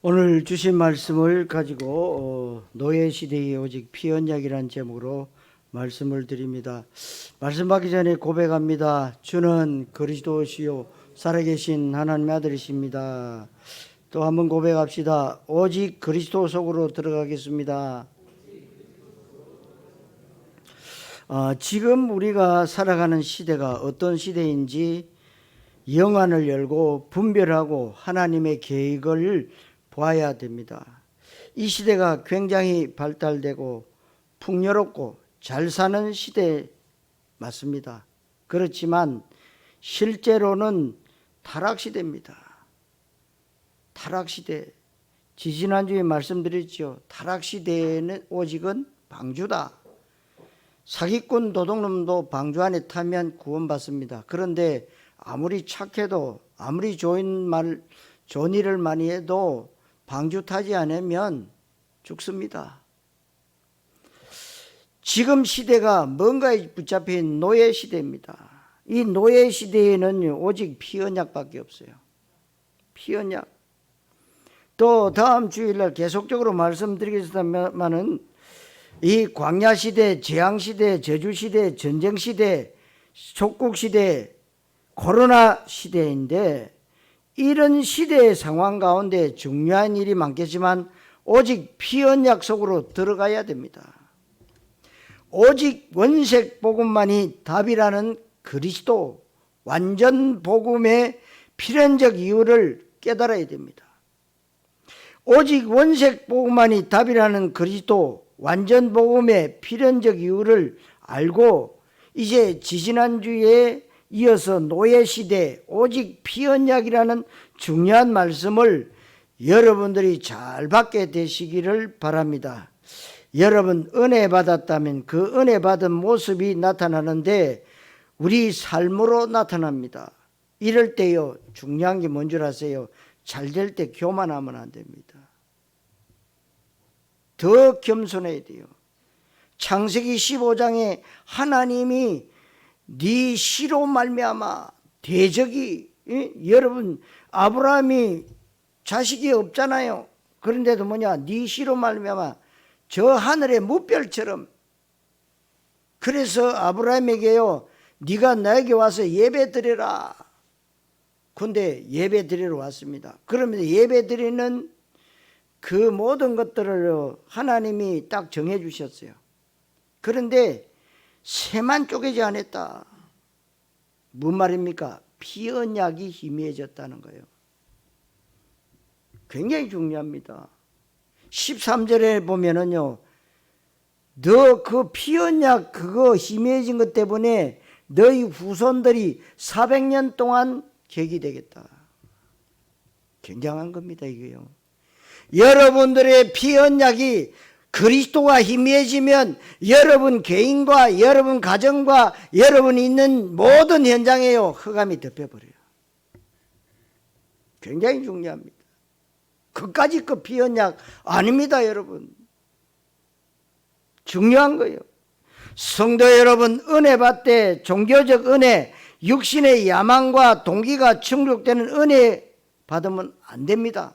오늘 주신 말씀을 가지고 노예 시대의 오직 피언약이라는 제목으로 말씀을 드립니다. 말씀 받기 전에 고백합니다. 주는 그리스도시요 살아계신 하나님의 아들이십니다. 또 한번 고백합시다. 오직 그리스도 속으로 들어가겠습니다. 지금 우리가 살아가는 시대가 어떤 시대인지 영안을 열고 분별하고 하나님의 계획을 봐야 됩니다. 이 시대가 굉장히 발달되고 풍요롭고 잘 사는 시대 맞습니다. 그렇지만 실제로는 타락시대입니다. 타락시대. 지지난주에 말씀드렸죠. 타락시대에는 오직은 방주다. 사기꾼 도둑놈도 방주 안에 타면 구원받습니다. 그런데 아무리 착해도 아무리 좋은 일을 많이 해도 방주 타지 않으면 죽습니다. 지금 시대가 뭔가에 붙잡힌 노예 시대입니다. 이 노예 시대에는 오직 피언약밖에 없어요. 피언약. 또 다음 주일날 계속적으로 말씀드리겠습니다만은 이 광야 시대, 재앙 시대, 저주 시대, 전쟁 시대, 촉국 시대, 코로나 시대인데 이런 시대의 상황 가운데 중요한 일이 많겠지만 오직 피언약 속으로 들어가야 됩니다. 오직 원색 복음만이 답이라는 그리스도 완전 복음의 필연적 이유를 깨달아야 됩니다. 오직 원색 복음만이 답이라는 그리스도 완전 복음의 필연적 이유를 알고 이제 지지난주에 이어서 노예시대 오직 피언약이라는 중요한 말씀을 여러분들이 잘 받게 되시기를 바랍니다. 여러분 은혜 받았다면 그 은혜 받은 모습이 나타나는데 우리 삶으로 나타납니다. 이럴 때요 중요한 게 뭔 줄 아세요? 잘 될 때 교만하면 안 됩니다. 더 겸손해야 돼요. 창세기 15장에 하나님이 네 씨로 말미암아 대적이 여러분 아브라함이 자식이 없잖아요. 그런데도 네 씨로 말미암아 저 하늘의 무별처럼 그래서 아브라함에게요 네가 나에게 와서 예배 드리라. 근데 예배 드리러 왔습니다. 그러면서 예배 드리는 그 모든 것들을 하나님이 딱 정해 주셨어요. 그런데 새만 쪼개지 않았다. 뭔 말입니까? 피언약이 희미해졌다는 거예요. 굉장히 중요합니다. 13절에 보면은요, 너 그 피언약 그거 희미해진 것 때문에 너희 후손들이 400년 동안 객이 되겠다. 굉장한 겁니다, 이게요. 여러분들의 피언약이 그리스도가 희미해지면 여러분 개인과 여러분 가정과 여러분이 있는 모든 현장에요 흑암이 덮여버려요. 굉장히 중요합니다. 그까짓 그 피언약 아닙니다, 여러분. 중요한 거예요. 성도 여러분, 은혜 받되 종교적 은혜, 육신의 야망과 동기가 충족되는 은혜 받으면 안 됩니다.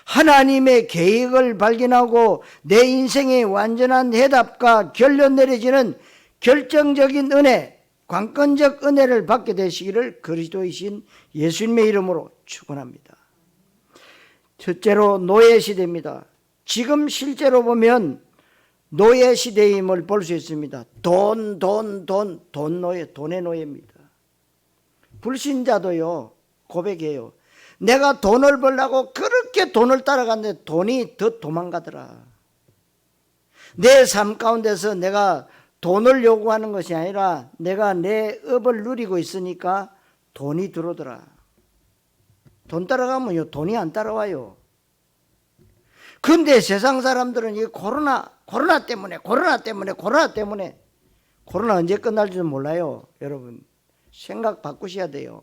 하나님의 계획을 발견하고 내 인생의 완전한 해답과 결론 내려지는 결정적인 은혜, 관건적 은혜를 받게 되시기를 그리스도이신 예수님의 이름으로 축원합니다. 첫째로 노예 시대입니다. 지금 실제로 보면 노예 시대임을 볼 수 있습니다. 돈 노예, 돈의 노예입니다. 불신자도요 고백해요. 내가 돈을 벌려고 그렇게 돈을 따라갔는데 돈이 더 도망가더라. 내 삶 가운데서 내가 돈을 요구하는 것이 아니라 내가 내 업을 누리고 있으니까 돈이 들어오더라. 돈 따라가면요 돈이 안 따라와요. 근데 세상 사람들은 이 코로나 때문에 코로나 언제 끝날지도 몰라요. 여러분 생각 바꾸셔야 돼요.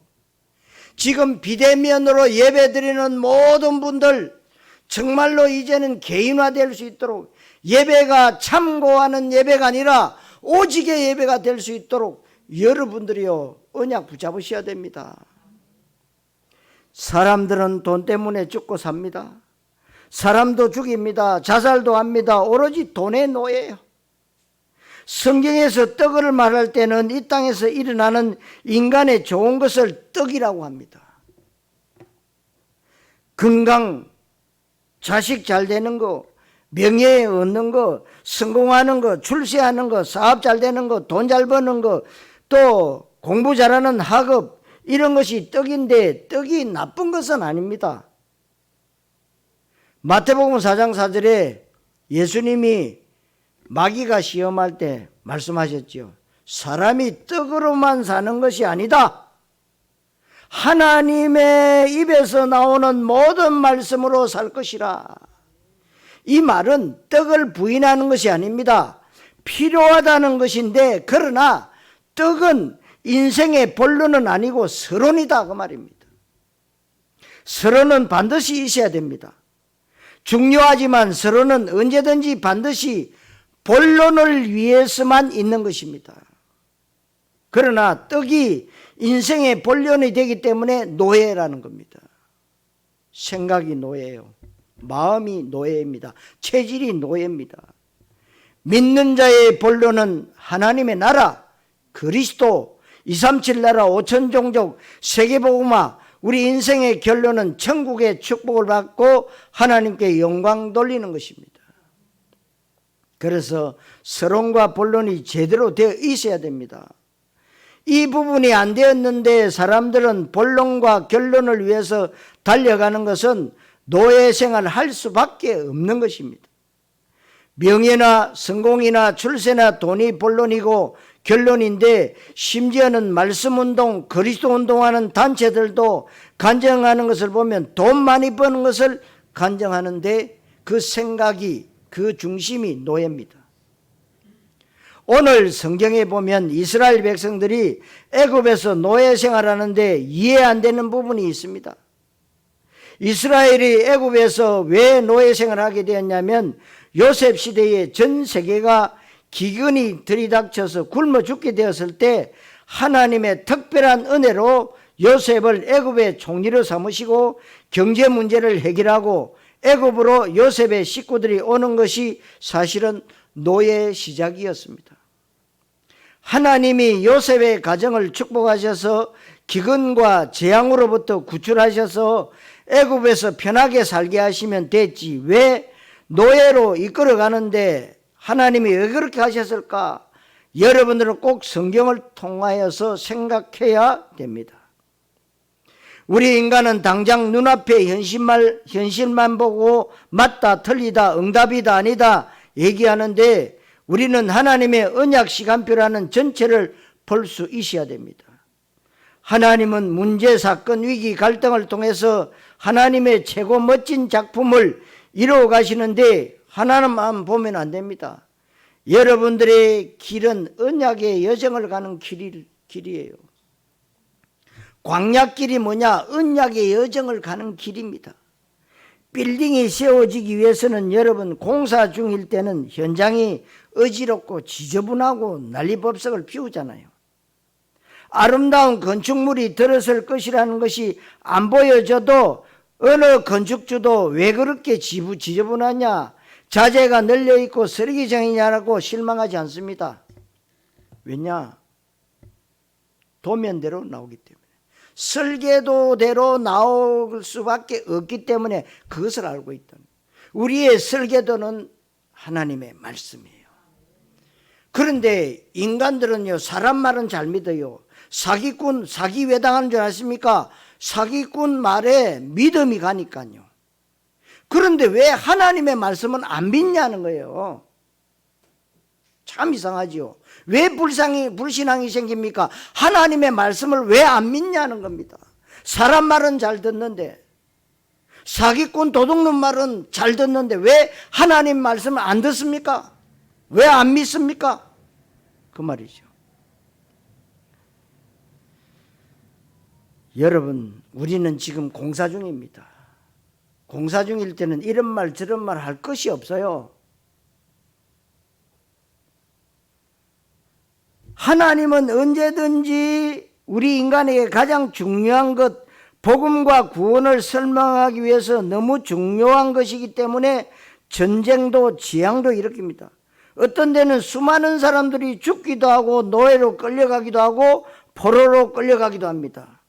지금 비대면으로 예배드리는 모든 분들 정말로 이제는 개인화될 수 있도록 예배가 참고하는 예배가 아니라 오직의 예배가 될 수 있도록 여러분들이요 언약 붙잡으셔야 됩니다. 사람들은 돈 때문에 죽고 삽니다. 사람도 죽입니다. 자살도 합니다. 오로지 돈의 노예예요. 성경에서 떡을 말할 때는 이 땅에서 일어나는 인간의 좋은 것을 떡이라고 합니다. 건강, 자식 잘 되는 거, 명예 얻는 거, 성공하는 거, 출세하는 거, 사업 잘 되는 거, 돈 잘 버는 거, 또 공부 잘하는 학업, 이런 것이 떡인데 떡이 나쁜 것은 아닙니다. 마태복음 4장 4절에 예수님이 마귀가 시험할 때 말씀하셨죠. 사람이 떡으로만 사는 것이 아니다. 하나님의 입에서 나오는 모든 말씀으로 살 것이라. 이 말은 떡을 부인하는 것이 아닙니다. 필요하다는 것인데, 그러나 떡은 인생의 본론은 아니고 서론이다, 그 말입니다. 서론은 반드시 있어야 됩니다. 중요하지만 서론은 언제든지 반드시 본론을 위해서만 있는 것입니다. 그러나 떡이 인생의 본론이 되기 때문에 노예라는 겁니다. 생각이 노예예요. 마음이 노예입니다. 체질이 노예입니다. 믿는 자의 본론은 하나님의 나라, 그리스도, 237 나라 5천 종족, 세계복음화, 우리 인생의 결론은 천국의 축복을 받고 하나님께 영광 돌리는 것입니다. 그래서 서론과 본론이 제대로 되어 있어야 됩니다. 이 부분이 안 되었는데 사람들은 본론과 결론을 위해서 달려가는 것은 노예 생활을 할 수밖에 없는 것입니다. 명예나 성공이나 출세나 돈이 본론이고 결론인데, 심지어는 말씀운동, 그리스도 운동하는 단체들도 간증하는 것을 보면 돈 많이 버는 것을 간증하는데 그 생각이, 그 중심이 노예입니다. 오늘 성경에 보면 이스라엘 백성들이 애굽에서 노예 생활하는데 이해 안 되는 부분이 있습니다. 이스라엘이 애굽에서 왜 노예 생활을 하게 되었냐면, 요셉 시대에 전 세계가 기근이 들이닥쳐서 굶어 죽게 되었을 때 하나님의 특별한 은혜로 요셉을 애굽의 총리로 삼으시고 경제 문제를 해결하고 애굽으로 요셉의 식구들이 오는 것이 사실은 노예의 시작이었습니다. 하나님이 요셉의 가정을 축복하셔서 기근과 재앙으로부터 구출하셔서 애굽에서 편하게 살게 하시면 됐지, 왜 노예로 이끌어가는데 하나님이 왜 그렇게 하셨을까? 여러분들은 꼭 성경을 통하여서 생각해야 됩니다. 우리 인간은 당장 눈앞에 현실만 보고 맞다, 틀리다, 응답이다, 아니다 얘기하는데, 우리는 하나님의 언약 시간표라는 전체를 볼 수 있어야 됩니다. 하나님은 문제, 사건, 위기, 갈등을 통해서 하나님의 최고 멋진 작품을 이루어 가시는데 하나님만 보면 안 됩니다. 여러분들의 길은 언약의 여정을 가는 길이에요. 광야길이 뭐냐? 언약의 여정을 가는 길입니다. 빌딩이 세워지기 위해서는 여러분, 공사 중일 때는 현장이 어지럽고 지저분하고 난리법석을 피우잖아요. 아름다운 건축물이 들어설 것이라는 것이 안 보여져도 어느 건축주도 왜 그렇게 지저분하냐, 자재가 널려있고 쓰레기장이냐라고 실망하지 않습니다. 왜냐? 도면대로 나오기 때문에, 설계도대로 나올 수밖에 없기 때문에 그것을 알고 있다. 우리의 설계도는 하나님의 말씀이에요. 그런데 인간들은요, 사람 말은 잘 믿어요. 사기꾼, 사기 왜 당하는 줄 아십니까? 사기꾼 말에 믿음이 가니까요. 그런데 왜 하나님의 말씀은 안 믿냐는 거예요. 참 이상하지요. 왜 불신앙이 생깁니까? 하나님의 말씀을 왜 안 믿냐는 겁니다. 사람 말은 잘 듣는데, 사기꾼 도둑놈 말은 잘 듣는데 왜 하나님 말씀을 안 듣습니까? 왜 안 믿습니까? 그 말이죠. 여러분, 우리는 지금 공사 중입니다. 공사 중일 때는 이런 말 저런 말 할 것이 없어요. 하나님은 언제든지 우리 인간에게 가장 중요한 것, 복음과 구원을 설명하기 위해서 너무 중요한 것이기 때문에 전쟁도 지향도 일으킵니다. 어떤 데는 수많은 사람들이 죽기도 하고 노예로 끌려가기도 하고 포로로 끌려가기도 합니다.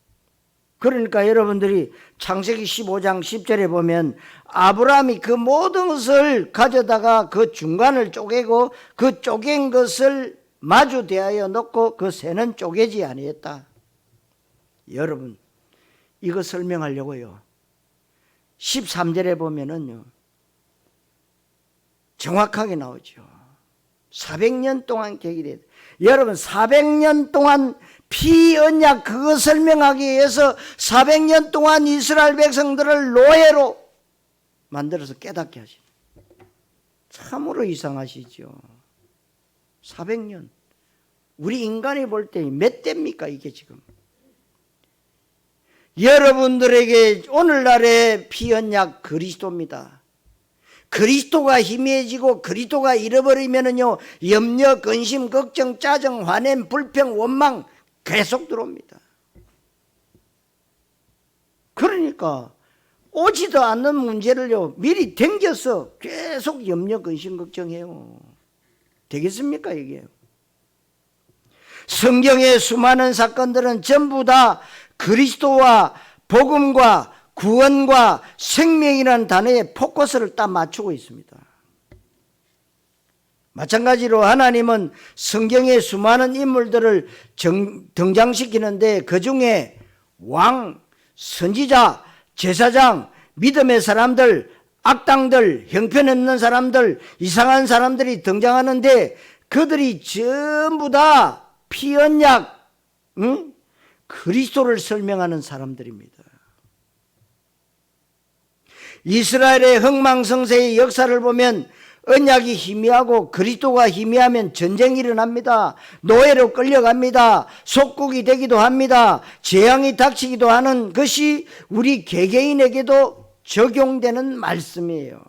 그러니까 여러분들이 창세기 15장 10절에 보면 아브라함이 그 모든 것을 가져다가 그 중간을 쪼개고 그 쪼갠 것을 마주 대하여 놓고 그 새는 쪼개지 아니했다. 여러분, 이거 설명하려고요. 13절에 보면은요, 정확하게 나오죠. 400년 동안 계기돼. 여러분, 400년 동안 피 언약 그거 설명하기 위해서 400년 동안 이스라엘 백성들을 노예로 만들어서 깨닫게 하시. 참으로 이상하시죠. 400년. 우리 인간이 볼 때 몇 대입니까 이게 지금. 여러분들에게 오늘날의 피 언약 그리스도입니다. 그리스도가 희미해지고 그리스도가 잃어버리면은요, 염려, 근심, 걱정, 짜증, 화냄, 불평, 원망 계속 들어옵니다. 그러니까 오지도 않는 문제를요 미리 댕겨서 계속 염려, 근심, 걱정해요. 되겠습니까 이게? 성경의 수많은 사건들은 전부 다 그리스도와 복음과 구원과 생명이라는 단어에 포커스를 딱 맞추고 있습니다. 마찬가지로 하나님은 성경의 수많은 인물들을 등장시키는데 그 중에 왕, 선지자, 제사장, 믿음의 사람들, 악당들, 형편없는 사람들, 이상한 사람들이 등장하는데 그들이 전부 다 피언약, 그리스도를 설명하는 사람들입니다. 이스라엘의 흥망성쇠의 역사를 보면 언약이 희미하고 그리스도가 희미하면 전쟁이 일어납니다. 노예로 끌려갑니다. 속국이 되기도 합니다. 재앙이 닥치기도 하는 것이 우리 개개인에게도 적용되는 말씀이에요.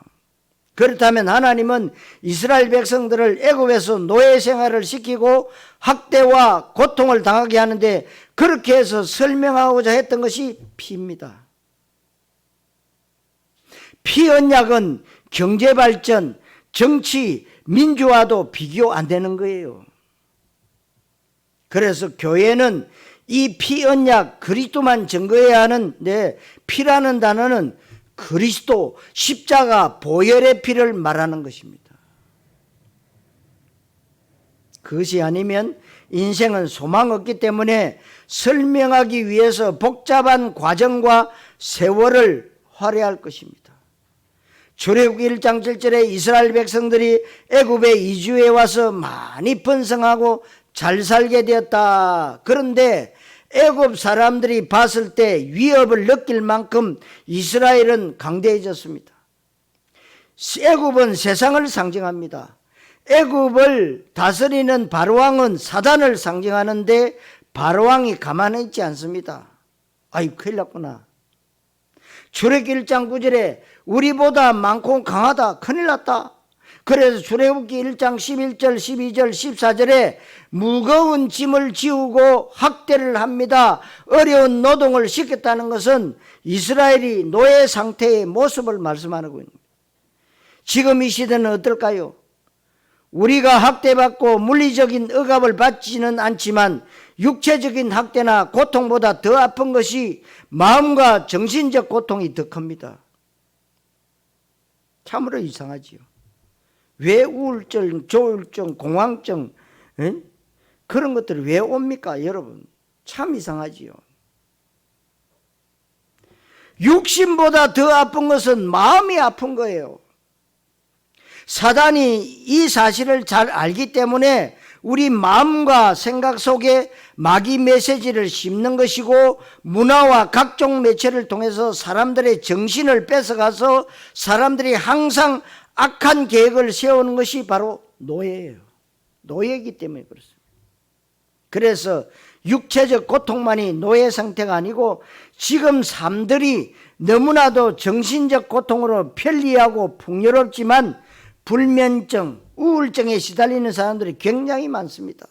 그렇다면 하나님은 이스라엘 백성들을 애굽에서 노예 생활을 시키고 학대와 고통을 당하게 하는데 그렇게 해서 설명하고자 했던 것이 피입니다. 피 언약은 경제발전, 정치, 민주화도 비교 안 되는 거예요. 그래서 교회는 이 피 언약 그리스도만 증거해야 하는데 피라는 단어는 그리스도, 십자가, 보혈의 피를 말하는 것입니다. 그것이 아니면 인생은 소망 없기 때문에 설명하기 위해서 복잡한 과정과 세월을 할애할 것입니다. 출애굽기 1장 7절에 이스라엘 백성들이 애굽에 이주해 와서 많이 번성하고 잘 살게 되었다. 그런데 애굽 사람들이 봤을 때 위협을 느낄 만큼 이스라엘은 강대해졌습니다. 애굽은 세상을 상징합니다. 애굽을 다스리는 바로왕은 사단을 상징하는데 바로왕이 가만히 있지 않습니다. 아이 큰일 났구나. 출애굽기 1장 9절에 우리보다 많고 강하다, 큰일 났다. 그래서 출애굽기 1장 11절, 12절, 14절에 무거운 짐을 지우고 학대를 합니다. 어려운 노동을 시켰다는 것은 이스라엘이 노예 상태의 모습을 말씀하는 겁니다. 지금 이 시대는 어떨까요? 우리가 학대받고 물리적인 억압을 받지는 않지만 육체적인 학대나 고통보다 더 아픈 것이 마음과 정신적 고통이 더 큽니다. 참으로 이상하지요. 왜 우울증, 조울증, 공황증 그런 것들이 왜 옵니까 여러분? 참 이상하지요. 육신보다 더 아픈 것은 마음이 아픈 거예요. 사단이 이 사실을 잘 알기 때문에 우리 마음과 생각 속에 마귀 메시지를 심는 것이고 문화와 각종 매체를 통해서 사람들의 정신을 뺏어가서 사람들이 항상 악한 계획을 세우는 것이 바로 노예예요. 노예이기 때문에 그렇습니다. 그래서 육체적 고통만이 노예 상태가 아니고 지금 삶들이 너무나도 정신적 고통으로 편리하고 풍요롭지만 불면증, 우울증에 시달리는 사람들이 굉장히 많습니다.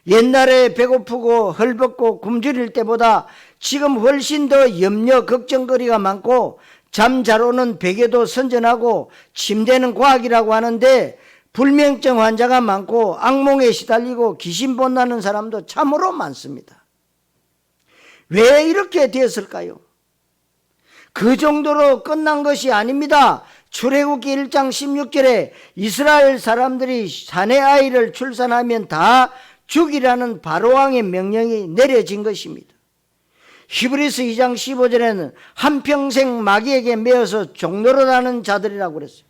옛날에 배고프고 헐벗고 굶주릴 때보다 지금 훨씬 더 염려 걱정거리가 많고 잠 잘 오는 베개도 선전하고 침대는 과학이라고 하는데 불면증 환자가 많고 악몽에 시달리고 귀신 본다는 사람도 참으로 많습니다. 왜 이렇게 되었을까요? 그 정도로 끝난 것이 아닙니다. 출애굽기 1장 16절에 이스라엘 사람들이 사내 아이를 출산하면 다 죽이라는 바로왕의 명령이 내려진 것입니다. 히브리서 2장 15절에는 한평생 마귀에게 매어서 종노릇하는 자들이라고 그랬어요.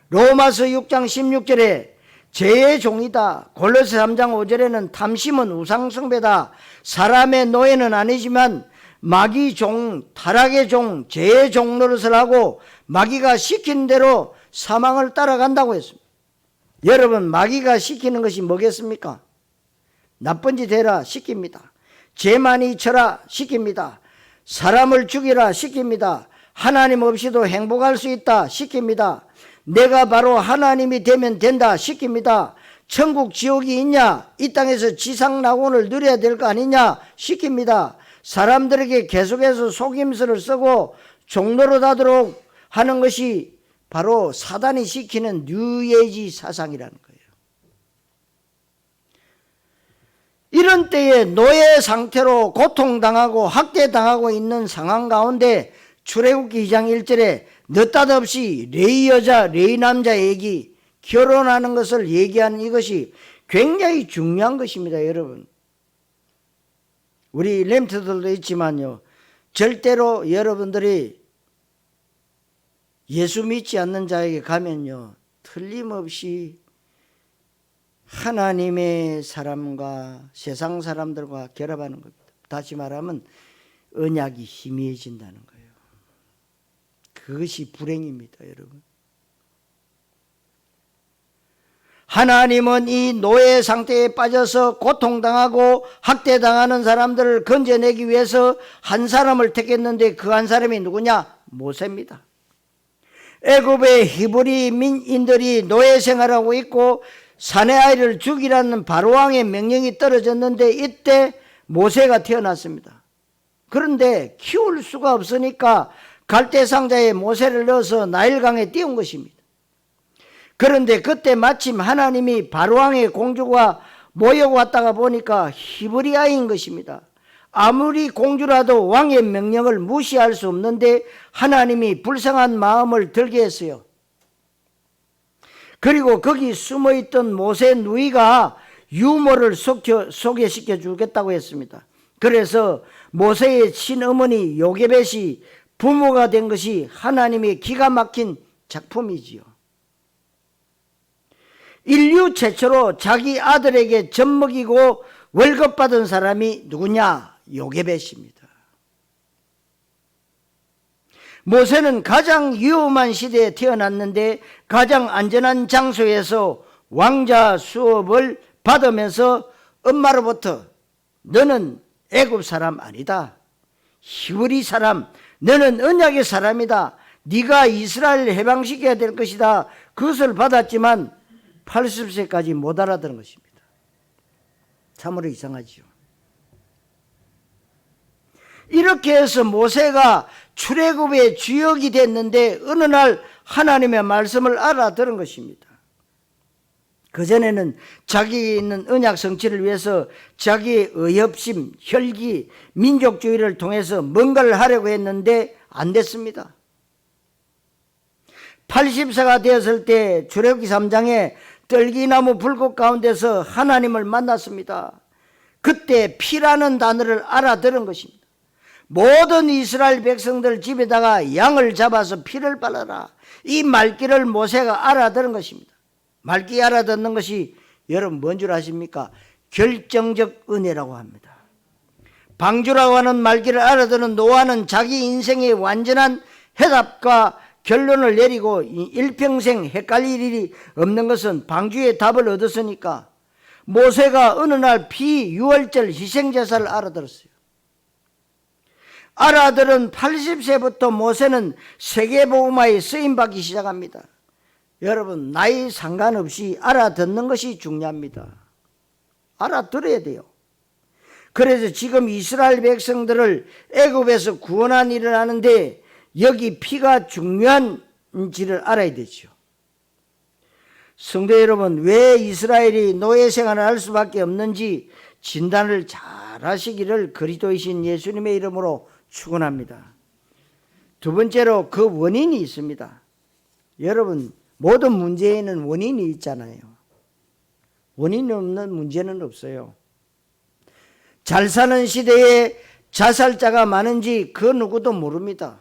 로마서 6장 16절에 죄의 종이다. 골로새 3장 5절에는 탐심은 우상숭배다. 사람의 노예는 아니지만 마귀 종, 타락의 종, 죄의 종 노릇을 하고 마귀가 시킨 대로 사망을 따라간다고 했습니다. 여러분, 마귀가 시키는 것이 뭐겠습니까? 나쁜 짓 해라 시킵니다. 죄 많이 쳐라 시킵니다. 사람을 죽이라 시킵니다. 하나님 없이도 행복할 수 있다 시킵니다. 내가 바로 하나님이 되면 된다 시킵니다. 천국 지옥이 있냐? 이 땅에서 지상낙원을 누려야 될 거 아니냐 시킵니다. 사람들에게 계속해서 속임수를 쓰고 종노릇하도록 하는 것이 바로 사단이 시키는 뉴에이지 사상이라는 거예요. 이런 때에 노예 상태로 고통당하고 학대당하고 있는 상황 가운데 출애굽기 2장 1절에 느닷없이 레위 여자 레위 남자 얘기, 결혼하는 것을 얘기하는 이것이 굉장히 중요한 것입니다. 여러분, 우리 렘트들도 있지만요, 절대로 여러분들이 예수 믿지 않는 자에게 가면요 틀림없이 하나님의 사람과 세상 사람들과 결합하는 겁니다. 다시 말하면 언약이 희미해진다는 거예요. 그것이 불행입니다. 여러분, 하나님은 이 노예 상태에 빠져서 고통당하고 학대당하는 사람들을 건져내기 위해서 한 사람을 택했는데 그 한 사람이 누구냐? 모세입니다. 애굽의 히브리 민인들이 노예 생활하고 있고 사내 아이를 죽이라는 바로왕의 명령이 떨어졌는데 이때 모세가 태어났습니다. 그런데 키울 수가 없으니까 갈대 상자에 모세를 넣어서 나일강에 띄운 것입니다. 그런데 그때 마침 하나님이 바로왕의 공주가 모여왔다가 보니까 히브리아인 것입니다. 아무리 공주라도 왕의 명령을 무시할 수 없는데 하나님이 불쌍한 마음을 들게 했어요. 그리고 거기 숨어있던 모세 누이가 유모를 소개시켜 주겠다고 했습니다. 그래서 모세의 친어머니 요게벳이 부모가 된 것이 하나님의 기가 막힌 작품이지요. 인류 최초로 자기 아들에게 젖 먹이고 월급 받은 사람이 누구냐? 요게벳입니다. 모세는 가장 위험한 시대에 태어났는데 가장 안전한 장소에서 왕자 수업을 받으면서 엄마로부터 너는 애굽 사람 아니다. 히브리 사람, 너는 언약의 사람이다. 네가 이스라엘을 해방시켜야 될 것이다. 그것을 받았지만 80세까지 못 알아들은 것입니다. 참으로 이상하지요. 이렇게 해서 모세가 출애굽의 주역이 됐는데 어느 날 하나님의 말씀을 알아들은 것입니다. 그전에는 자기에 있는 언약 성취를 위해서 자기의 의협심, 혈기, 민족주의를 통해서 뭔가를 하려고 했는데 안 됐습니다. 80세가 되었을 때 출애굽기 3장에 떨기나무 불꽃 가운데서 하나님을 만났습니다. 그때 피라는 단어를 알아들은 것입니다. 모든 이스라엘 백성들 집에다가 양을 잡아서 피를 발라라. 이 말귀를 모세가 알아들은 것입니다. 말귀 알아듣는 것이 여러분 뭔 줄 아십니까? 결정적 은혜라고 합니다. 방주라고 하는 말귀를 알아듣는 노아는 자기 인생의 완전한 해답과 결론을 내리고 일평생 헷갈릴 일이 없는 것은 방주의 답을 얻었으니까 모세가 어느 날 피유월절 희생제사를 알아들었어요. 알아들은 80세부터 모세는 세계복음화에 쓰임받기 시작합니다. 여러분, 나이 상관없이 알아듣는 것이 중요합니다. 알아들어야 돼요. 그래서 지금 이스라엘 백성들을 애굽에서 구원한 일을 하는데 여기 피가 중요한지를 알아야 되죠. 성도 여러분, 왜 이스라엘이 노예 생활을 할 수밖에 없는지 진단을 잘 하시기를 그리스도이신 예수님의 이름으로 축원합니다. 두 번째로 그 원인이 있습니다. 여러분, 모든 문제에는 원인이 있잖아요. 원인이 없는 문제는 없어요. 잘 사는 시대에 자살자가 많은지 그 누구도 모릅니다.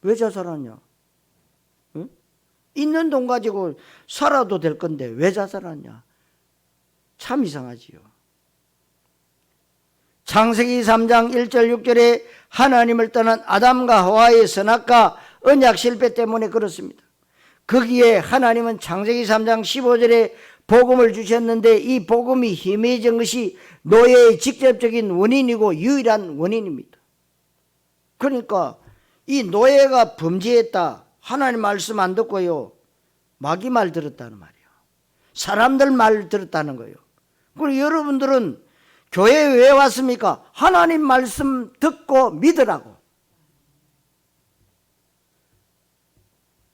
왜 자살하냐? 응? 있는 돈 가지고 살아도 될 건데 왜 자살하냐? 참 이상하지요. 창세기 3장 1절 6절에 하나님을 떠난 아담과 하와의 선악과 언약 실패 때문에 그렇습니다. 거기에 하나님은 창세기 3장 15절에 복음을 주셨는데 이 복음이 희미해진 것이 노예의 직접적인 원인이고 유일한 원인입니다. 그러니까 이 노예가 범죄했다. 하나님 말씀 안 듣고요. 마귀 말 들었다는 말이에요. 사람들 말 들었다는 거예요. 그리고 여러분들은 교회에 왜 왔습니까? 하나님 말씀 듣고 믿으라고.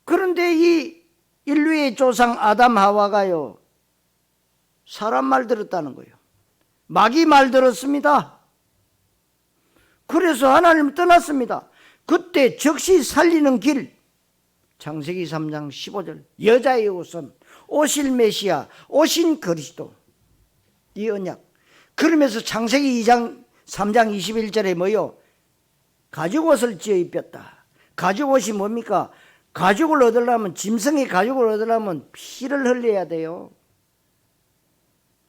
그런데 이 인류의 조상 아담 하와가요, 사람 말 들었다는 거예요. 마귀 말 들었습니다. 그래서 하나님 떠났습니다. 그때 즉시 살리는 길, 창세기 3장 15절, 여자의 후손, 오실 메시아, 오신 그리스도, 이 언약. 그러면서 창세기 2장 3장 21절에 뭐요? 가죽옷을 지어 입혔다. 가죽옷이 뭡니까? 가죽을 얻으려면, 짐승의 가죽을 얻으려면 피를 흘려야 돼요.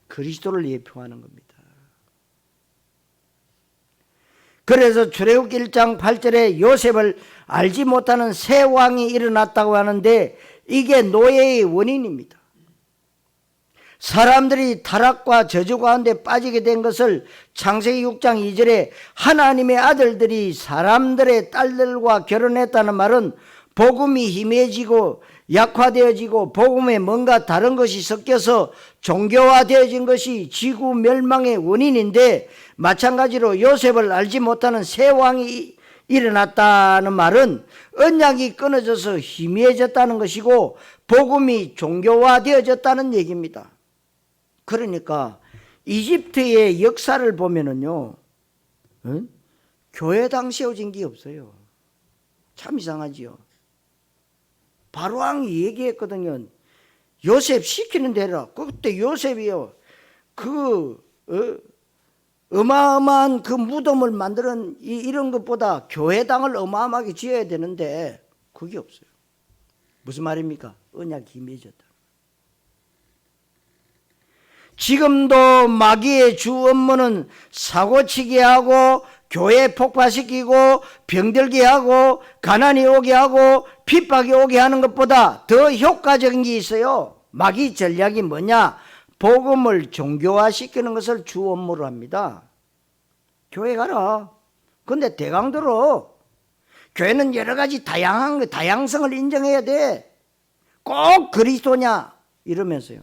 그리스도를 예표하는 겁니다. 그래서 출애굽기 1장 8절에 요셉을 알지 못하는 새 왕이 일어났다고 하는데 이게 노예의 원인입니다. 사람들이 타락과 저주 가운데 빠지게 된 것을 창세기 6장 2절에 하나님의 아들들이 사람들의 딸들과 결혼했다는 말은 복음이 희미해지고 약화되어지고 복음에 뭔가 다른 것이 섞여서 종교화되어진 것이 지구 멸망의 원인인데, 마찬가지로 요셉을 알지 못하는 새 왕이 일어났다는 말은 언약이 끊어져서 희미해졌다는 것이고 복음이 종교화되어졌다는 얘기입니다. 그러니까 이집트의 역사를 보면은요, 교회당 세워진 게 없어요. 참 이상하지요. 바로왕이 얘기했거든요. 요셉 시키는 대로. 그때 요셉이요, 어마어마한 그 무덤을 만드는 이런 것보다 교회당을 어마어마하게 지어야 되는데 그게 없어요. 무슨 말입니까? 언약이 희미해졌다. 지금도 마귀의 주 업무는 사고치게 하고 교회 폭파시키고 병들게 하고 가난이 오게 하고 핍박이 오게 하는 것보다 더 효과적인 게 있어요. 마귀 전략이 뭐냐? 복음을 종교화시키는 것을 주 업무로 합니다. 교회 가라. 근데 대강 들어. 교회는 여러 가지 다양성을 인정해야 돼. 꼭 그리스도냐? 이러면서요.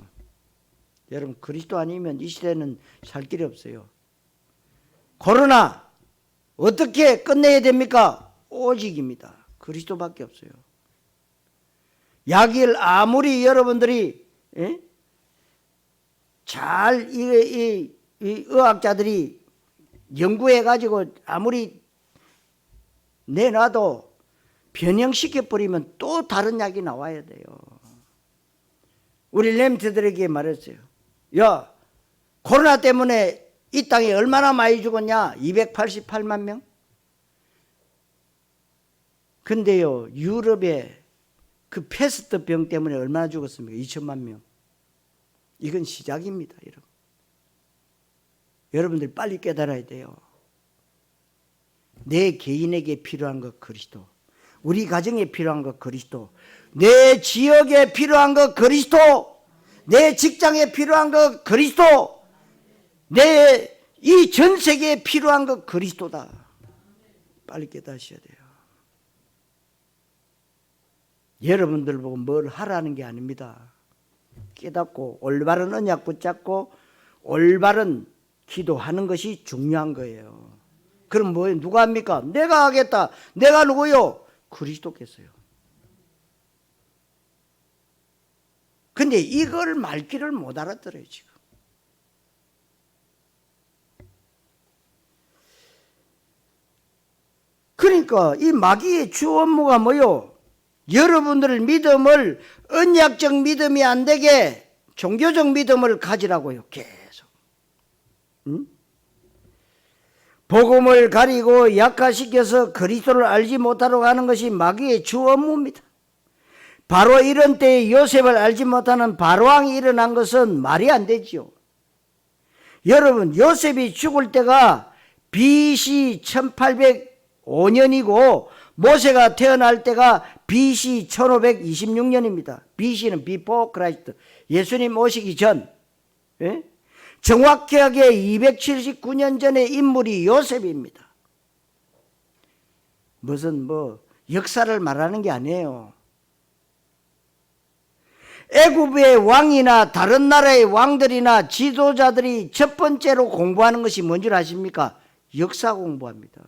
여러분, 그리스도 아니면 이 시대는 살 길이 없어요. 코로나 어떻게 끝내야 됩니까? 오직입니다. 그리스도밖에 없어요. 약을 아무리 여러분들이 잘 이 의학자들이 연구해가지고 아무리 내놔도 변형시켜버리면 또 다른 약이 나와야 돼요. 우리 렘트들에게 말했어요. 야, 코로나 때문에 이 땅에 얼마나 많이 죽었냐? 288만 명? 근데요, 유럽에 그 패스트 병 때문에 얼마나 죽었습니까? 2천만 명. 이건 시작입니다, 여러분. 여러분들 빨리 깨달아야 돼요. 내 개인에게 필요한 것 그리스도, 우리 가정에 필요한 것 그리스도, 내 지역에 필요한 것 그리스도, 내 직장에 필요한 것 그리스도, 내 이 전 세계에 필요한 것 그리스도다. 빨리 깨닫으셔야 돼요. 여러분들 보고 뭘 하라는 게 아닙니다. 깨닫고 올바른 언약 붙잡고 올바른 기도하는 것이 중요한 거예요. 그럼 뭐예요? 누가 합니까? 내가 하겠다. 내가 누구요? 그리스도께서요. 근데 이걸 말귀를 못 알아들어요, 지금. 그러니까 이 마귀의 주 업무가 뭐요? 여러분들 믿음을 언약적 믿음이 안 되게 종교적 믿음을 가지라고요. 계속. 응? 복음을 가리고 약화시켜서 그리스도를 알지 못하도록 하는 것이 마귀의 주 업무입니다. 바로 이런 때에 요셉을 알지 못하는 바로왕이 일어난 것은 말이 안 되지요. 여러분, 요셉이 죽을 때가 BC 1805년이고 모세가 태어날 때가 BC 1526년입니다. BC는 Before Christ, 예수님 오시기 전. 예? 정확하게 279년 전의 인물이 요셉입니다. 무슨 역사를 말하는 게 아니에요. 애굽의 왕이나 다른 나라의 왕들이나 지도자들이 첫 번째로 공부하는 것이 뭔 줄 아십니까? 역사 공부합니다.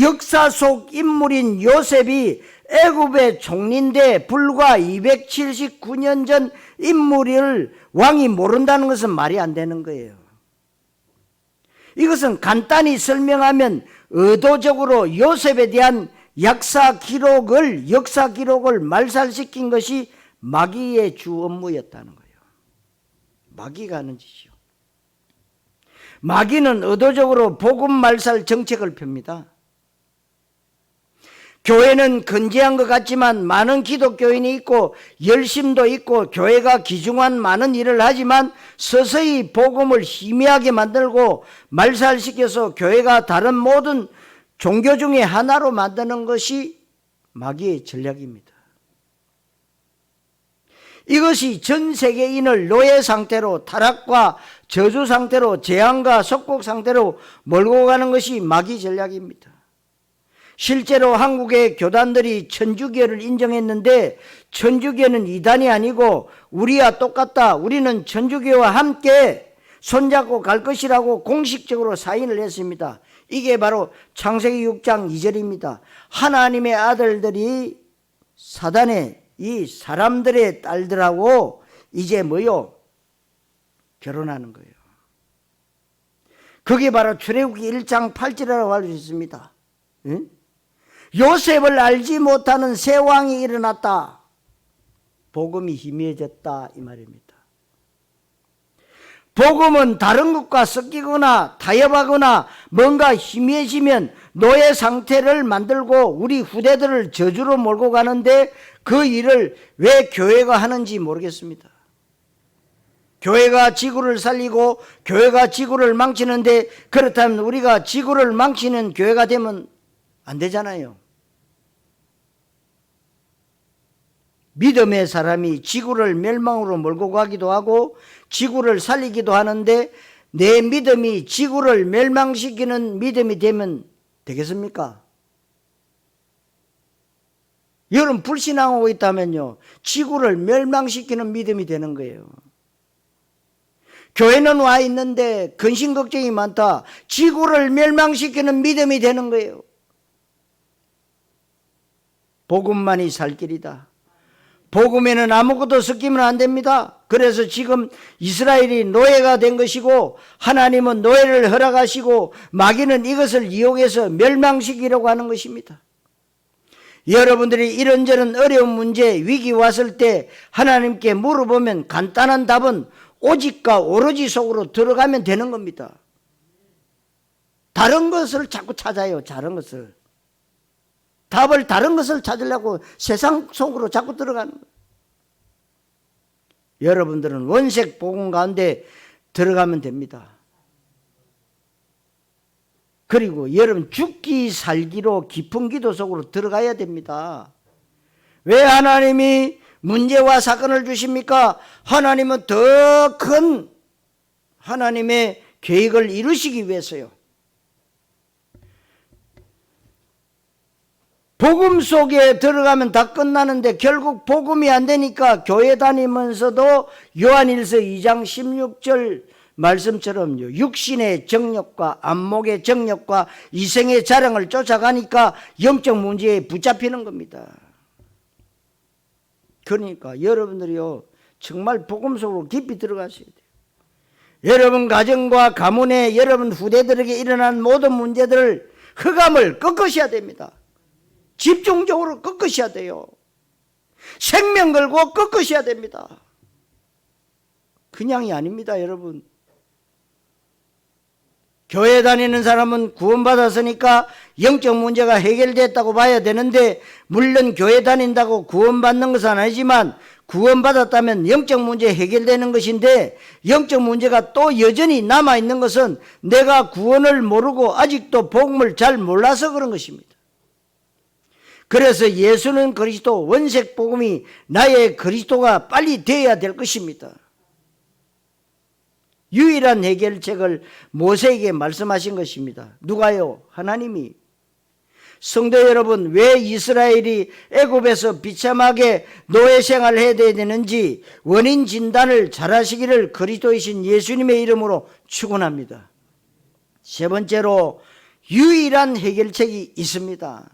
역사 속 인물인 요셉이 애굽의 총리인데 불과 279년 전 인물을 왕이 모른다는 것은 말이 안 되는 거예요. 이것은 간단히 설명하면 의도적으로 요셉에 대한 역사 기록을 말살시킨 것이 마귀의 주 업무였다는 거예요. 마귀가 하는 짓이요. 마귀는 의도적으로 복음 말살 정책을 펴니다. 교회는 건재한 것 같지만 많은 기독교인이 있고 열심도 있고 교회가 귀중한 많은 일을 하지만 서서히 복음을 희미하게 만들고 말살시켜서 교회가 다른 모든 종교 중에 하나로 만드는 것이 마귀의 전략입니다. 이것이 전 세계인을 노예 상태로, 타락과 저주 상태로, 재앙과 속국 상태로 몰고 가는 것이 마귀 전략입니다. 실제로 한국의 교단들이 천주교를 인정했는데 천주교는 이단이 아니고 우리와 똑같다, 우리는 천주교와 함께 손잡고 갈 것이라고 공식적으로 사인을 했습니다. 이게 바로 창세기 6장 2절입니다. 하나님의 아들들이 사단의 이 사람들의 딸들하고 이제 결혼하는 거예요. 그게 바로 출애굽기 1장 8절이라고 할 수 있습니다. 응? 요셉을 알지 못하는 새 왕이 일어났다. 복음이 희미해졌다 이 말입니다. 복음은 다른 것과 섞이거나 타협하거나 뭔가 희미해지면 노예 상태를 만들고 우리 후대들을 저주로 몰고 가는데 그 일을 왜 교회가 하는지 모르겠습니다. 교회가 지구를 살리고 교회가 지구를 망치는데 그렇다면 우리가 지구를 망치는 교회가 되면 안 되잖아요. 믿음의 사람이 지구를 멸망으로 몰고 가기도 하고 지구를 살리기도 하는데 내 믿음이 지구를 멸망시키는 믿음이 되면 되겠습니까? 여러분 불신앙하고 있다면요, 지구를 멸망시키는 믿음이 되는 거예요. 교회는 와 있는데 근심 걱정이 많다. 지구를 멸망시키는 믿음이 되는 거예요. 복음만이 살 길이다. 복음에는 아무것도 섞이면 안 됩니다. 그래서 지금 이스라엘이 노예가 된 것이고 하나님은 노예를 허락하시고 마귀는 이것을 이용해서 멸망시키려고 하는 것입니다. 여러분들이 이런저런 어려운 문제, 위기 왔을 때 하나님께 물어보면 간단한 답은 오직과 오로지 속으로 들어가면 되는 겁니다. 다른 것을 자꾸 찾아요. 다른 것을. 답을 다른 것을 찾으려고 세상 속으로 자꾸 들어가는 거예요. 여러분들은 원색 복음 가운데 들어가면 됩니다. 그리고 여러분 죽기 살기로 깊은 기도 속으로 들어가야 됩니다. 왜 하나님이 문제와 사건을 주십니까? 하나님은 더 큰 하나님의 계획을 이루시기 위해서요. 복음 속에 들어가면 다 끝나는데 결국 복음이 안 되니까 교회 다니면서도 요한일서 2장 16절 말씀처럼요, 육신의 정욕과 안목의 정욕과 이생의 자랑을 쫓아가니까 영적 문제에 붙잡히는 겁니다. 그러니까 여러분들이요, 정말 복음 속으로 깊이 들어가셔야 돼요. 여러분 가정과 가문에 여러분 후대들에게 일어난 모든 문제들을, 흑암을 꺾으셔야 됩니다. 집중적으로 꺾으셔야 돼요. 생명 걸고 꺾으셔야 됩니다. 그냥이 아닙니다, 여러분. 교회 다니는 사람은 구원받았으니까 영적 문제가 해결됐다고 봐야 되는데, 물론 교회 다닌다고 구원받는 것은 아니지만 구원받았다면 영적 문제 해결되는 것인데, 영적 문제가 또 여전히 남아있는 것은 내가 구원을 모르고 아직도 복음을 잘 몰라서 그런 것입니다. 그래서 예수는 그리스도, 원색 복음이 나의 그리스도가 빨리 되어야 될 것입니다. 유일한 해결책을 모세에게 말씀하신 것입니다. 누가요? 하나님이. 성도 여러분, 왜 이스라엘이 애굽에서 비참하게 노예 생활을 해야 되는지 원인 진단을 잘하시기를 그리스도이신 예수님의 이름으로 축원합니다. 세 번째로, 유일한 해결책이 있습니다.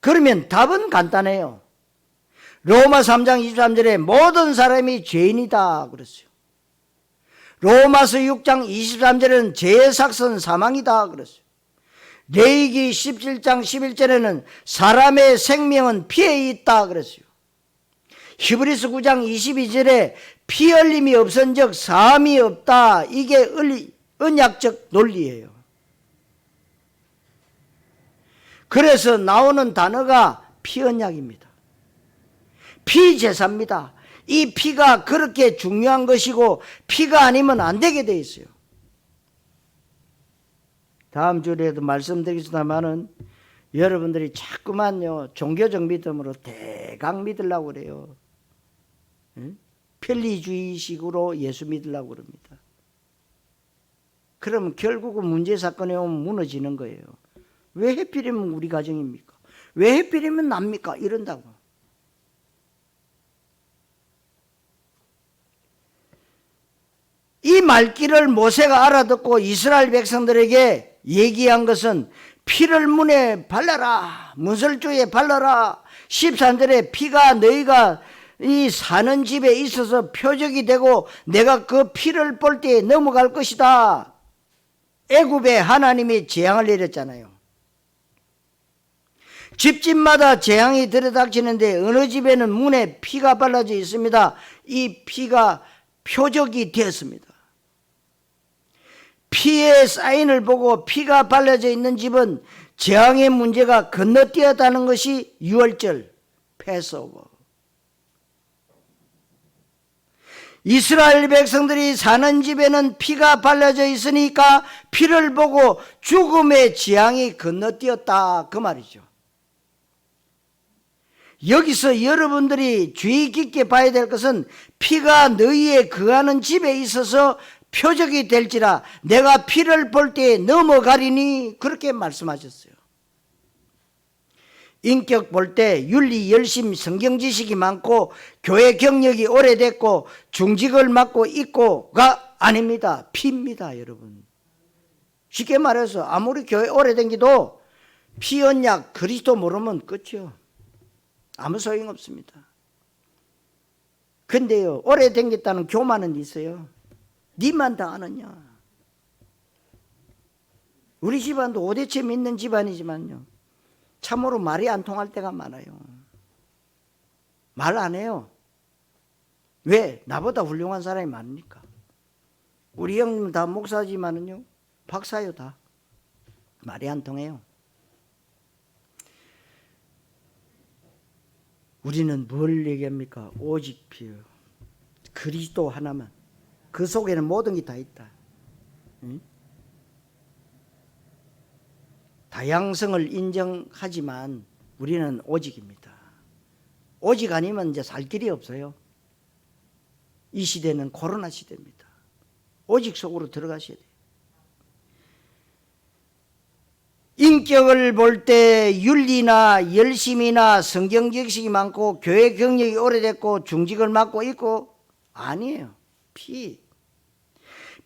그러면 답은 간단해요. 로마 3장 23절에 모든 사람이 죄인이다 그랬어요. 로마서 6장 23절에는 죄의 삭은 사망이다 그랬어요. 레위기 17장 11절에는 사람의 생명은 피에 있다 그랬어요. 히브리서 9장 22절에 피 흘림이 없은즉 사함이 없다. 이게 언약적 논리예요. 그래서 나오는 단어가 피언약입니다. 피제사입니다. 이 피가 그렇게 중요한 것이고 피가 아니면 안 되게 돼 있어요. 다음 주에도 말씀드리겠습니다만은 여러분들이 자꾸만요 종교적 믿음으로 대강 믿으려고 그래요. 편리주의식으로 예수 믿으려고 그럽니다. 그러면 결국은 문제 사건에 오면 무너지는 거예요. 왜 해필이면 우리 가정입니까? 왜 해필이면 납니까? 이런다고. 이 말귀를 모세가 알아듣고 이스라엘 백성들에게 얘기한 것은 피를 문에 발라라, 문설주에 발라라. 13절에 피가 너희가 이 사는 집에 있어서 표적이 되고 내가 그 피를 볼 때에 넘어갈 것이다. 애굽에 하나님이 재앙을 내렸잖아요. 집집마다 재앙이 들이닥치는데 어느 집에는 문에 피가 발라져 있습니다. 이 피가 표적이 되었습니다. 피의 사인을 보고 피가 발라져 있는 집은 재앙의 문제가 건너뛰었다는 것이 유월절 패스오버. 이스라엘 백성들이 사는 집에는 피가 발라져 있으니까 피를 보고 죽음의 재앙이 건너뛰었다 그 말이죠. 여기서 여러분들이 주의 깊게 봐야 될 것은 피가 너희의 거하는 집에 있어서 표적이 될지라 내가 피를 볼 때에 넘어가리니 그렇게 말씀하셨어요. 인격 볼 때 윤리 열심 성경 지식이 많고 교회 경력이 오래됐고 중직을 맡고 있고가 아닙니다. 피입니다, 여러분. 쉽게 말해서 아무리 교회 오래된기도 피 언약 그리스도 모르면 끝이요. 아무 소용없습니다. 근데요, 오래 댕겼다는 교만은 있어요. 니만 다 아느냐. 우리 집안도 5대째 믿는 집안이지만요, 참으로 말이 안 통할 때가 많아요. 말 안 해요. 왜? 나보다 훌륭한 사람이 많으니까. 우리 형님 다 목사지만은요, 박사요 다. 말이 안 통해요. 우리는 뭘 얘기합니까? 오직 피요. 그리스도 하나만. 그 속에는 모든 게 다 있다. 응? 다양성을 인정하지만 우리는 오직입니다. 오직 아니면 이제 살 길이 없어요. 이 시대는 코로나 시대입니다. 오직 속으로 들어가셔야 돼요. 인격을 볼 때 윤리나 열심이나 성경 지식이 많고 교회 경력이 오래됐고 중직을 맡고 있고 아니에요.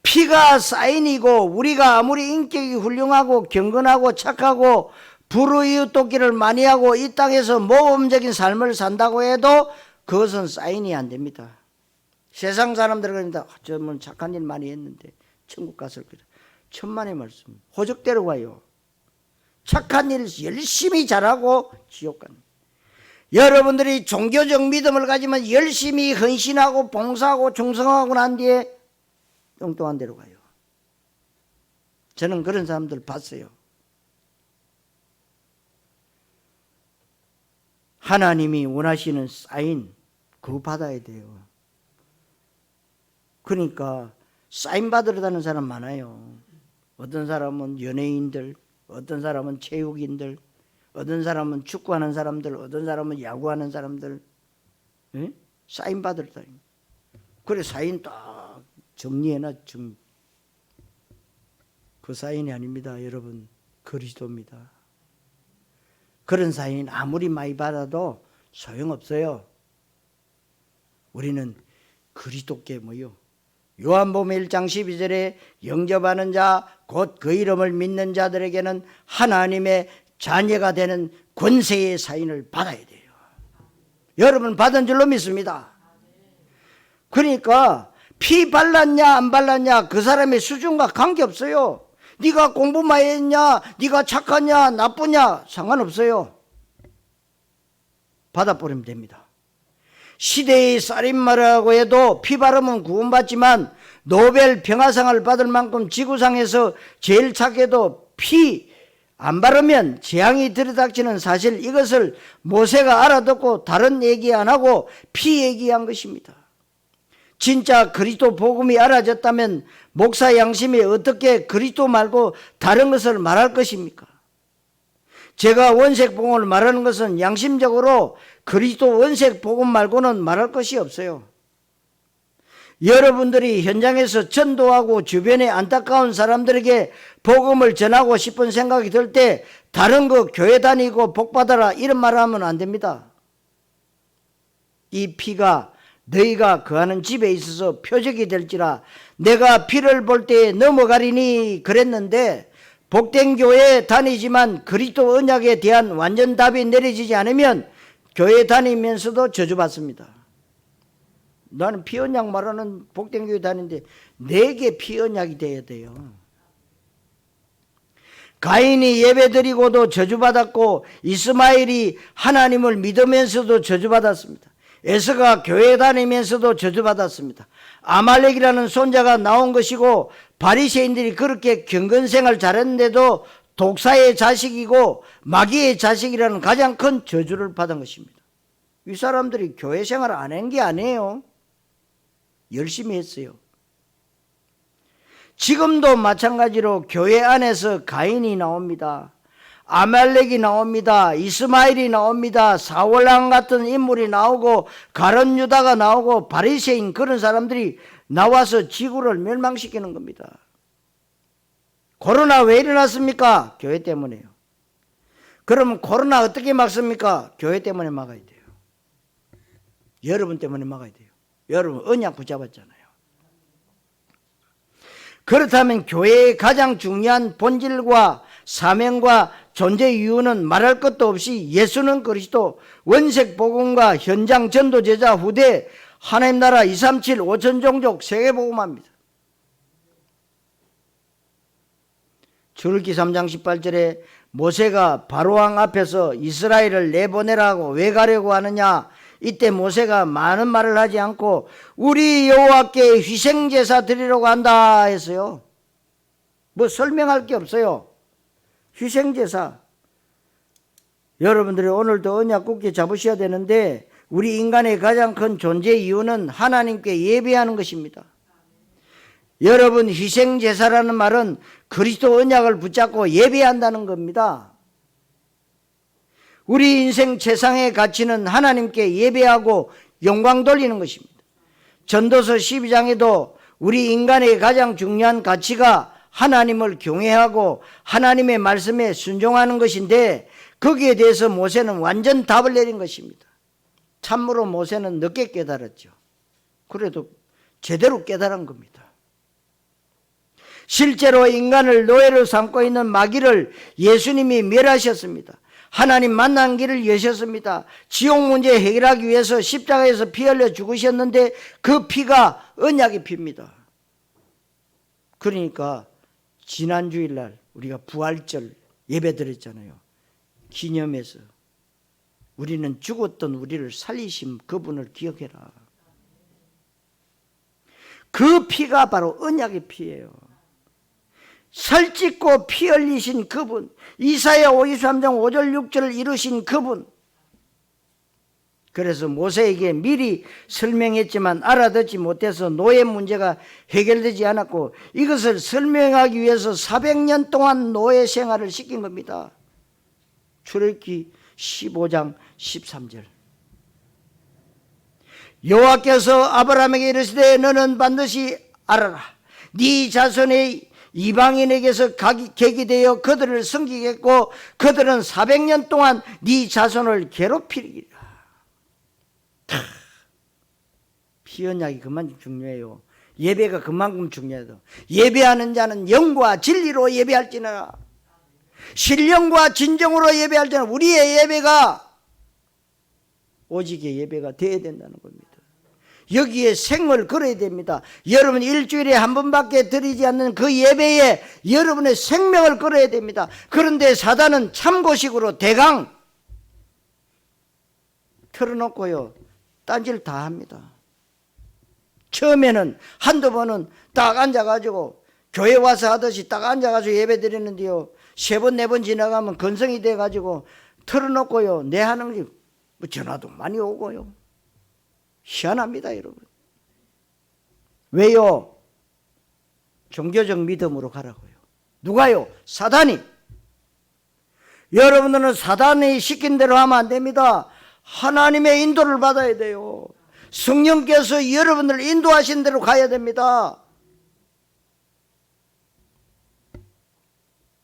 피가 사인이고 우리가 아무리 인격이 훌륭하고 경건하고 착하고 불의의 돕기를 많이 하고 이 땅에서 모범적인 삶을 산다고 해도 그것은 사인이 안 됩니다. 세상 사람들은 그런다. 저는 착한 일 많이 했는데 천국 갔을 거다. 천만의 말씀. 호적대로 가요. 착한 일 열심히 잘하고 지옥 가는. 여러분들이 종교적 믿음을 가지면 열심히 헌신하고 봉사하고 충성하고 난 뒤에 엉뚱한 데로 가요. 저는 그런 사람들 봤어요. 하나님이 원하시는 사인 그거 받아야 돼요. 그러니까 사인 받으러 다니는 사람 많아요. 어떤 사람은 연예인들, 어떤 사람은 체육인들, 어떤 사람은 축구하는 사람들, 어떤 사람은 야구하는 사람들, 예? 사인 받으러 다닙니다. 그래 사인 딱 정리해놔. 그 사인이 아닙니다. 여러분, 그리스도입니다. 그런 사인 아무리 많이 받아도 소용없어요. 우리는 그리스도께 뭐요? 요한복음 1장 12절에 영접하는 자 곧 그 이름을 믿는 자들에게는 하나님의 자녀가 되는 권세의 사인을 받아야 돼요. 여러분 받은 줄로 믿습니다. 그러니까 피 발랐냐 안 발랐냐 그 사람의 수준과 관계없어요. 네가 공부 많이 했냐, 네가 착하냐 나쁘냐 상관없어요. 받아버리면 됩니다. 시대의 살인마라고 해도 피 바르면 구원받지만 노벨 평화상을 받을 만큼 지구상에서 제일 착해도 피 안 바르면 재앙이 들이닥치는 사실, 이것을 모세가 알아듣고 다른 얘기 안 하고 피 얘기한 것입니다. 진짜 그리스도 복음이 알아졌다면 목사 양심이 어떻게 그리스도 말고 다른 것을 말할 것입니까? 제가 원색 복음을 말하는 것은 양심적으로 그리스도 원색 복음 말고는 말할 것이 없어요. 여러분들이 현장에서 전도하고 주변에 안타까운 사람들에게 복음을 전하고 싶은 생각이 들 때 다른 거 교회 다니고 복 받아라 이런 말을 하면 안 됩니다. 이 피가 너희가 거하는 집에 있어서 표적이 될지라 내가 피를 볼 때에 넘어가리니 그랬는데, 복된 교회에 다니지만 그리스도 언약에 대한 완전 답이 내려지지 않으면 교회 다니면서도 저주받습니다. 나는 피 언약 말하는 복된 교회 다니는데 내게 피 언약이 돼야 돼요. 가인이 예배드리고도 저주받았고 이스마엘이 하나님을 믿으면서도 저주받았습니다. 에서가 교회 다니면서도 저주받았습니다. 아말렉이라는 손자가 나온 것이고 바리새인들이 그렇게 경건생활 잘했는데도 독사의 자식이고 마귀의 자식이라는 가장 큰 저주를 받은 것입니다. 이 사람들이 교회 생활 안 한 게 아니에요. 열심히 했어요. 지금도 마찬가지로 교회 안에서 가인이 나옵니다. 아말렉이 나옵니다. 이스마엘이 나옵니다. 사울왕 같은 인물이 나오고 가룟 유다가 나오고 바리새인 그런 사람들이 나와서 지구를 멸망시키는 겁니다. 코로나 왜 일어났습니까? 교회 때문에요. 그러면 코로나 어떻게 막습니까? 교회 때문에 막아야 돼요. 여러분 때문에 막아야 돼요. 여러분 언약 붙잡았잖아요. 그렇다면 교회의 가장 중요한 본질과 사명과 존재 이유는 말할 것도 없이 예수는 그리스도, 원색 복음과 현장 전도 제자 후대, 하나님 나라 237 5천 종족 세계 복음화입니다. 출애굽기 3장 18절에 모세가 바로왕 앞에서 이스라엘을 내보내라고 왜 가려고 하느냐, 이때 모세가 많은 말을 하지 않고 우리 여호와께 희생제사 드리려고 한다 했어요. 뭐 설명할 게 없어요. 희생제사. 여러분들이 오늘도 언약 굳게 잡으셔야 되는데 우리 인간의 가장 큰 존재 이유는 하나님께 예배하는 것입니다. 여러분 희생제사라는 말은 그리스도 언약을 붙잡고 예배한다는 겁니다. 우리 인생 최상의 가치는 하나님께 예배하고 영광 돌리는 것입니다. 전도서 12장에도 우리 인간의 가장 중요한 가치가 하나님을 경외하고 하나님의 말씀에 순종하는 것인데 거기에 대해서 모세는 완전 답을 내린 것입니다. 참으로 모세는 늦게 깨달았죠. 그래도 제대로 깨달은 겁니다. 실제로 인간을 노예로 삼고 있는 마귀를 예수님이 멸하셨습니다. 하나님 만난 길을 여셨습니다. 지옥 문제 해결하기 위해서 십자가에서 피 흘려 죽으셨는데 그 피가 언약의 피입니다. 그러니까 지난 주일날 우리가 부활절 예배 드렸잖아요. 기념해서 우리는 죽었던 우리를 살리신 그분을 기억해라. 그 피가 바로 언약의 피예요. 살찌고 피 흘리신 그분, 이사야 53장 5절 6절을 이루신 그분. 그래서 모세에게 미리 설명했지만 알아듣지 못해서 노예 문제가 해결되지 않았고 이것을 설명하기 위해서 400년 동안 노예 생활을 시킨 겁니다. 출애굽기 15장 13절. 여호와께서 아브라함에게 이르시되 너는 반드시 알아라. 네 자손의 이방인에게서 계기되어 그들을 섬기겠고 그들은 400년 동안 네 자손을 괴롭히리라. 피언약이 그만큼 중요해요. 예배가 그만큼 중요해요. 예배하는 자는 영과 진리로 예배할지니라. 신령과 진정으로 예배할지니라. 우리의 예배가 오직의 예배가 되어야 된다는 겁니다. 여기에 생을 걸어야 됩니다. 여러분 일주일에 한 번밖에 드리지 않는 그 예배에 여러분의 생명을 걸어야 됩니다. 그런데 사단은 참고식으로 대강 틀어놓고요 딴짓을 다 합니다. 처음에는 한두 번은 딱 앉아가지고 교회 와서 하듯이 딱 앉아가지고 예배 드리는데요 3번 4번 지나가면 건성이 돼가지고 틀어놓고요 내 하는 게 뭐 전화도 많이 오고요. 희한합니다 여러분. 왜요? 종교적 믿음으로 가라고요. 누가요? 사단이. 여러분들은 사단이 시킨 대로 하면 안 됩니다. 하나님의 인도를 받아야 돼요. 성령께서 여러분들을 인도하신 대로 가야 됩니다.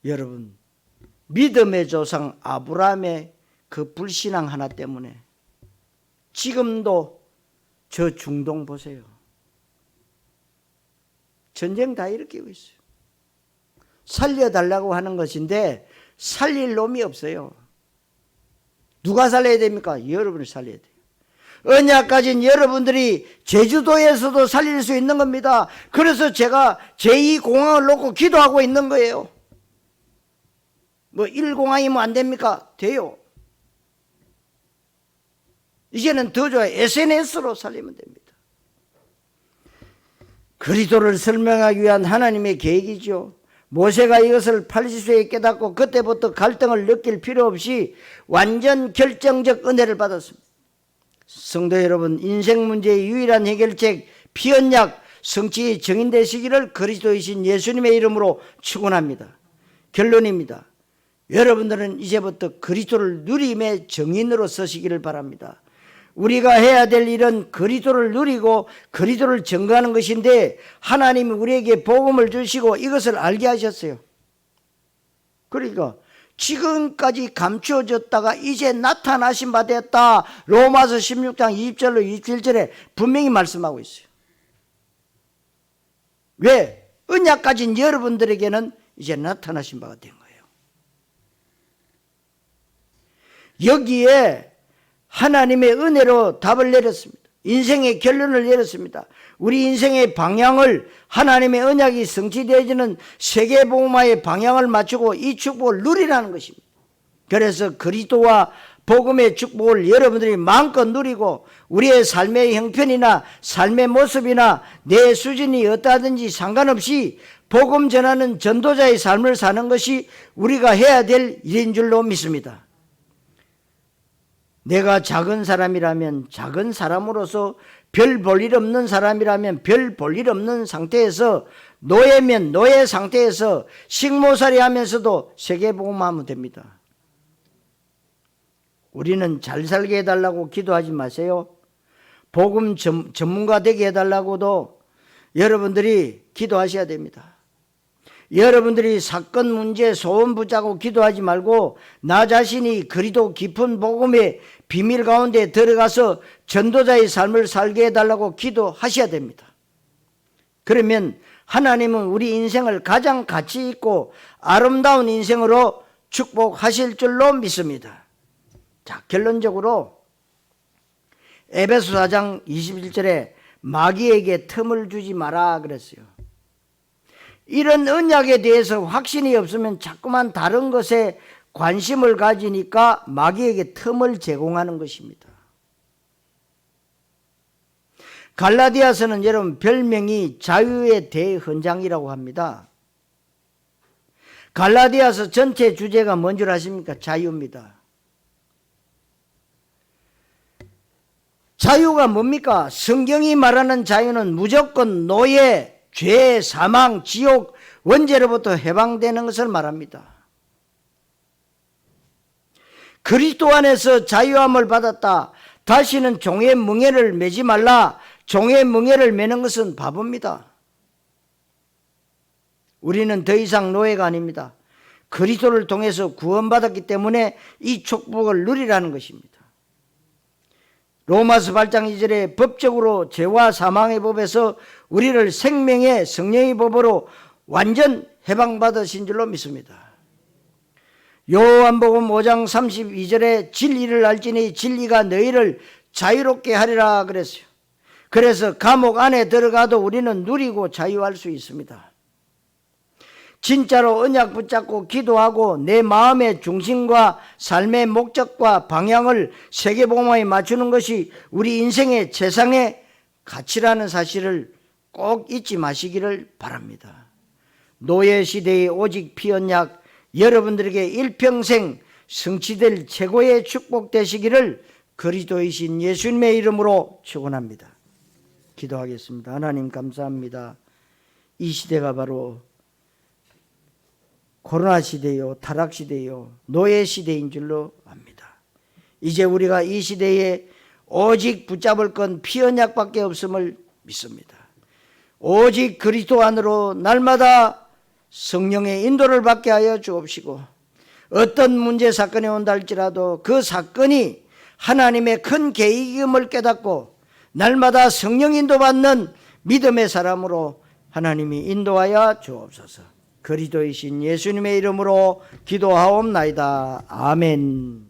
여러분 믿음의 조상 아브라함의 그 불신앙 하나 때문에 지금도 저 중동 보세요. 전쟁 다 일으키고 있어요. 살려달라고 하는 것인데 살릴 놈이 없어요. 누가 살려야 됩니까? 여러분이 살려야 돼요. 언약 가진 여러분들이 제주도에서도 살릴 수 있는 겁니다. 그래서 제가 제2공항을 놓고 기도하고 있는 거예요. 뭐 1공항이면 안 됩니까? 돼요. 이제는 더 좋아요. SNS로 살리면 됩니다. 그리스도를 설명하기 위한 하나님의 계획이죠. 모세가 이것을 80세에 깨닫고 그때부터 갈등을 느낄 필요 없이 완전 결정적 은혜를 받았습니다. 성도 여러분, 인생 문제의 유일한 해결책 피언약 성취의 정인되시기를 그리스도이신 예수님의 이름으로 축원합니다. 결론입니다. 여러분들은 이제부터 그리스도를 누림의 정인으로 서시기를 바랍니다. 우리가 해야 될 일은 그리스도를 누리고 그리스도를 증거하는 것인데 하나님이 우리에게 복음을 주시고 이것을 알게 하셨어요. 그러니까 지금까지 감추어졌다가 이제 나타나신 바 되었다. 로마서 16장 20절로 27절에 분명히 말씀하고 있어요. 왜? 언약 가진 여러분들에게는 이제 나타나신 바가 된 거예요. 여기에 하나님의 은혜로 답을 내렸습니다. 인생의 결론을 내렸습니다. 우리 인생의 방향을 하나님의 언약이 성취되어지는 세계복음화의 방향을 맞추고 이 축복을 누리라는 것입니다. 그래서 그리스도와 복음의 축복을 여러분들이 마음껏 누리고 우리의 삶의 형편이나 삶의 모습이나 내 수준이 어떠하든지 상관없이 복음 전하는 전도자의 삶을 사는 것이 우리가 해야 될 일인 줄로 믿습니다. 내가 작은 사람이라면 작은 사람으로서 별 볼 일 없는 사람이라면 별 볼 일 없는 상태에서 노예면 노예 상태에서 식모살이 하면서도 세계복음하면 됩니다. 우리는 잘 살게 해달라고 기도하지 마세요. 복음 전문가 되게 해달라고도 여러분들이 기도하셔야 됩니다. 여러분들이 사건 문제 소원 붙잡고 기도하지 말고 나 자신이 그리도 깊은 복음의 비밀 가운데 들어가서 전도자의 삶을 살게 해달라고 기도하셔야 됩니다. 그러면 하나님은 우리 인생을 가장 가치 있고 아름다운 인생으로 축복하실 줄로 믿습니다. 자, 결론적으로 에베소 4장 21절에 마귀에게 틈을 주지 마라 그랬어요. 이런 언약에 대해서 확신이 없으면 자꾸만 다른 것에 관심을 가지니까 마귀에게 틈을 제공하는 것입니다. 갈라디아서는 여러분 별명이 자유의 대헌장이라고 합니다. 갈라디아서 전체 주제가 뭔 줄 아십니까? 자유입니다. 자유가 뭡니까? 성경이 말하는 자유는 무조건 노예, 죄, 사망, 지옥, 원죄로부터 해방되는 것을 말합니다. 그리스도 안에서 자유함을 받았다. 다시는 종의 멍에를 매지 말라. 종의 멍에를 매는 것은 바보입니다. 우리는 더 이상 노예가 아닙니다. 그리스도를 통해서 구원받았기 때문에 이 축복을 누리라는 것입니다. 로마서 8장 2절에 법적으로 죄와 사망의 법에서 우리를 생명의 성령의 법으로 완전 해방받으신 줄로 믿습니다. 요한복음 5장 32절에 진리를 알지니 진리가 너희를 자유롭게 하리라 그랬어요. 그래서 감옥 안에 들어가도 우리는 누리고 자유할 수 있습니다. 진짜로 언약 붙잡고 기도하고 내 마음의 중심과 삶의 목적과 방향을 세계복음화에 맞추는 것이 우리 인생의 최상의 가치라는 사실을 꼭 잊지 마시기를 바랍니다. 노예 시대의 오직 피언약 여러분들에게 일평생 성취될 최고의 축복 되시기를 그리스도이신 예수님의 이름으로 축원합니다. 기도하겠습니다. 하나님 감사합니다. 이 시대가 바로 코로나 시대요, 타락 시대요, 노예 시대인 줄로 압니다. 이제 우리가 이 시대에 오직 붙잡을 건 피언약밖에 없음을 믿습니다. 오직 그리스도 안으로 날마다 성령의 인도를 받게 하여 주옵시고 어떤 문제 사건이 온다 할지라도 그 사건이 하나님의 큰 계획임을 깨닫고 날마다 성령 인도받는 믿음의 사람으로 하나님이 인도하여 주옵소서. 그리스도이신 예수님의 이름으로 기도하옵나이다. 아멘.